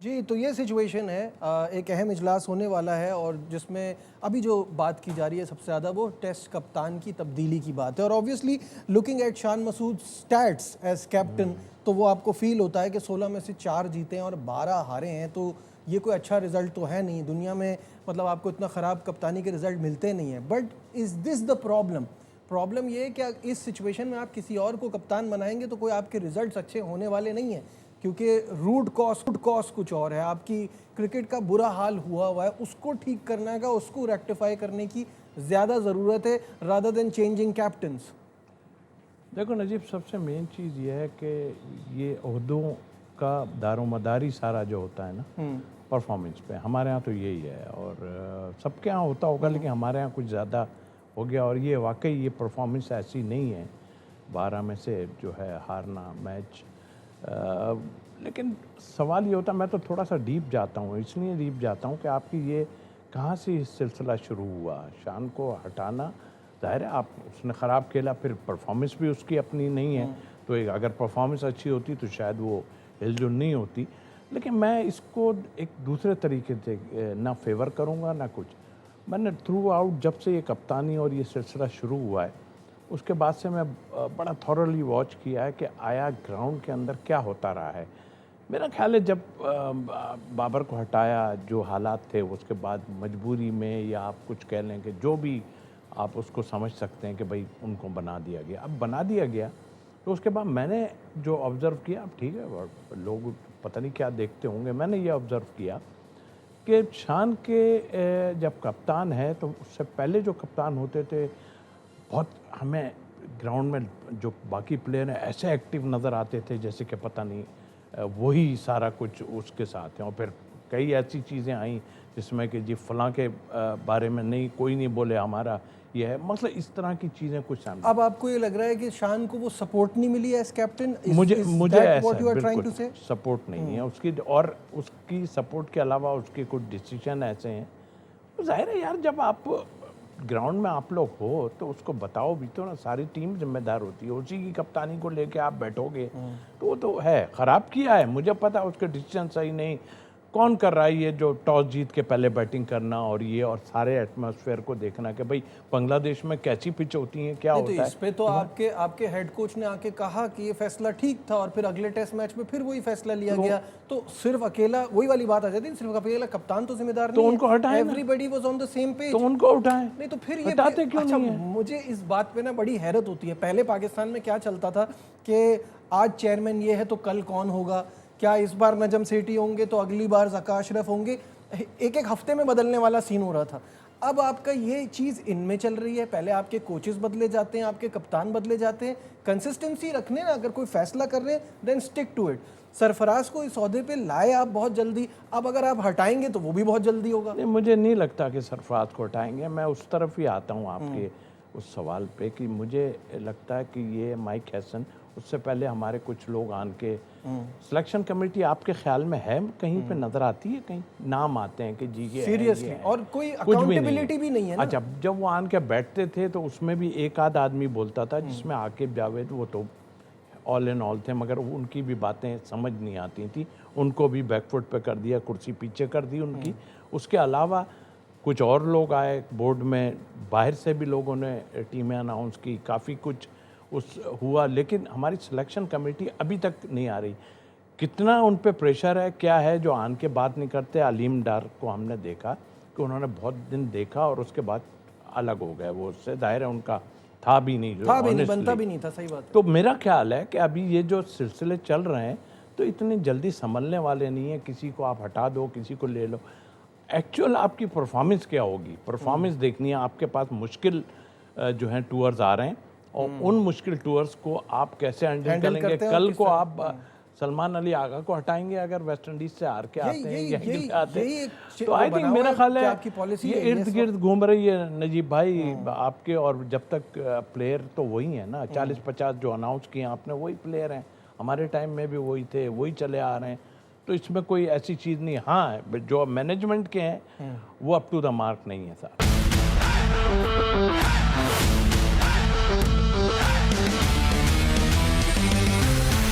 जी, तो ये सिचुएशन है, एक अहम इजलास होने वाला है और जिसमें अभी जो बात की जा रही है सबसे ज़्यादा वो टेस्ट कप्तान की तब्दीली की बात है। और obviously looking at Shan Masood stats as captain, तो वो आपको फील होता है कि 16 में से 4 जीते हैं और 12 हारे हैं, तो ये कोई अच्छा रिजल्ट तो है नहीं दुनिया में। मतलब आपको इतना ख़राब कप्तानी के रिजल्ट मिलते नहीं हैं। But is this the problem ये है कि इस सिचुएशन में आप किसी और को कप्तान बनाएंगे तो कोई आपके रिजल्ट्स अच्छे होने वाले नहीं हैं, क्योंकि रूट कॉज कुछ और है। आपकी क्रिकेट का बुरा हाल हुआ है, उसको ठीक करने का, उसको रेक्टिफाई करने की ज़्यादा ज़रूरत है रादर देन चेंजिंग कैप्टन्स। देखो नजीब, सबसे मेन चीज़ ये है कि ये ओहदों का दारोमदारी सारा जो होता है ना परफॉर्मेंस पे, हमारे यहाँ तो यही है और सबके यहाँ होता होगा, लेकिन हमारे यहाँ कुछ ज़्यादा हो गया। और ये वाकई ये परफॉर्मेंस ऐसी नहीं है 12 में से जो है हारना मैच। लेकिन सवाल ये होता, मैं तो थोड़ा सा डीप जाता हूँ, इसलिए डीप जाता हूँ कि आपकी ये कहाँ से सिलसिला शुरू हुआ। शान को हटाना, ज़ाहिर है आप उसने ख़राब खेला, फिर परफॉर्मेंस भी उसकी अपनी नहीं है, तो एक अगर परफॉर्मेंस अच्छी होती तो शायद वो हिलजुल नहीं होती। लेकिन मैं इसको एक दूसरे तरीके से ना फेवर करूँगा ना कुछ। मैंने थ्रू आउट जब से ये कप्तानी और ये सिलसिला शुरू हुआ है उसके बाद से मैं बड़ा थॉरली वॉच किया है कि आया ग्राउंड के अंदर क्या होता रहा है। मेरा ख्याल है जब बाबर को हटाया, जो हालात थे उसके बाद मजबूरी में, या आप कुछ कह लें कि जो भी आप उसको समझ सकते हैं कि भाई उनको बना दिया गया। अब बना दिया गया तो उसके बाद मैंने जो ऑब्ज़र्व किया, अब ठीक है लोग पता नहीं क्या देखते होंगे, मैंने ये ऑब्ज़र्व किया कि शान के जब कप्तान है तो उससे पहले जो कप्तान होते थे बहुत हमें ग्राउंड में जो बाकी प्लेयर हैं ऐसे एक्टिव नज़र आते थे जैसे कि पता नहीं वही सारा कुछ उसके साथ हैं। और फिर कई ऐसी चीज़ें आई जिसमें कि जी फलां के बारे में नहीं, कोई नहीं बोले हमारा ये है, मतलब इस तरह की चीज़ें कुछ सामने। अब आपको ये लग रहा है कि शान को वो सपोर्ट नहीं मिली एज कैप्टन? मुझे ऐसा बिल्कुल सपोर्ट नहीं है उसकी, और उसकी सपोर्ट के अलावा उसके कुछ डिसीजन ऐसे हैं। जाहिर है यार, जब आप ग्राउंड में आप लोग हो तो उसको बताओ भी तो ना, सारी टीम जिम्मेदार होती है। उसी की कप्तानी को लेके आप बैठोगे तो वो तो है ख़राब किया है, मुझे पता है उसके डिसीजन सही नहीं। कौन कर रहा है ये जो टॉस जीत के पहले बैटिंग करना और ये और सारे एटमॉस्फेयर को देखना कि भाई बांग्लादेश में कैसी पिच होती है, क्या होता है। इस पे तो आपके हेड कोच ने आके कहा कि ये फैसला ठीक था और फिर अगले टेस्ट मैच में फिर वही फैसला लिया गया। तो सिर्फ अकेला वही वाली बात आ जाती है, सिर्फ अकेला कप्तान तो जिम्मेदार नहीं है, उनको हटाएं, everybody was on the same page, तो उनको उठाएं। नहीं तो फिर ये हटाते क्यों अच्छा, नहीं है? मुझे इस बात पे ना बड़ी हैरत होती है। पहले पाकिस्तान में क्या चलता था कि आज चेयरमैन ये है तो कल कौन होगा, क्या इस बार नजम सेठी होंगे तो अगली बार ज़का अशरफ होंगे, एक हफ्ते में बदलने वाला सीन हो रहा था। अब आपका ये चीज़ इनमें चल रही है, पहले आपके कोचेस बदले जाते हैं, आपके कप्तान बदले जाते हैं। कंसिस्टेंसी रखने ना, अगर कोई फैसला कर रहे हैं then stick to it. Sarfaraz को इस ओहदे पे लाए आप बहुत जल्दी, अब अगर आप हटाएंगे तो वो भी बहुत जल्दी होगा। नहीं, मुझे नहीं लगता कि सरफराज को हटाएंगे। मैं उस तरफ ही आता हूँ आपके उस सवाल पे कि मुझे लगता है कि ये माइक हैसन, उससे पहले हमारे कुछ लोग आन के सिलेक्शन कमेटी आपके ख्याल में है कहीं पे नजर आती है, कहीं नाम आते हैं कि जी ये सीरियसली, और कोई अकाउंटेबिलिटी भी नहीं है ना। अच्छा, जब वो आन के बैठते थे तो उसमें भी एक आध आदमी बोलता था, जिसमें आकिब जावेद वो तो ऑल इन ऑल थे, मगर उनकी भी बातें समझ नहीं आती थी, उनको भी बैकफुट पे कर दिया, कुर्सी पीछे कर दी उनकी। उसके अलावा कुछ और लोग आए बोर्ड में, बाहर से भी लोगों ने टीमें अनाउंस की, काफ़ी कुछ उस हुआ, लेकिन हमारी सिलेक्शन कमेटी अभी तक नहीं आ रही। कितना उन पे प्रेशर है, क्या है जो आन के बात नहीं करते। अलीम डार को हमने देखा कि उन्होंने बहुत दिन देखा और उसके बाद अलग हो गए, वो उससे दायरा है उनका था भी नहीं, जो बनता भी नहीं था। सही बात है। तो मेरा ख्याल है कि अभी ये जो सिलसिले चल रहे हैं तो इतनी जल्दी संभलने वाले नहीं है। किसी को आप हटा दो, किसी को ले लो, एक्चुअल आपकी परफॉर्मेंस क्या होगी, परफॉर्मेंस देखनी है। आपके पास मुश्किल जो हैं टूर्स आ रहे हैं और उन मुश्किल टूर्स को आप कैसे हैंडल करेंगे। कल को आप सलमान अली आगा को हटाएंगे अगर वेस्ट इंडीज से हार के आते हैं, यही आते हैं, तो आई थिंक मेरा ख्याल है ये इर्द गिर्द घूम रही है नजीब भाई आपके। और जब तक प्लेयर तो वही है ना, 40-50 जो अनाउंस किए आपने वही प्लेयर हैं, हमारे टाइम में भी वही थे, वही चले आ रहे हैं, तो इसमें कोई ऐसी चीज़ नहीं। हाँ, जो मैनेजमेंट के हैं वो अप टू द मार्क नहीं है सर।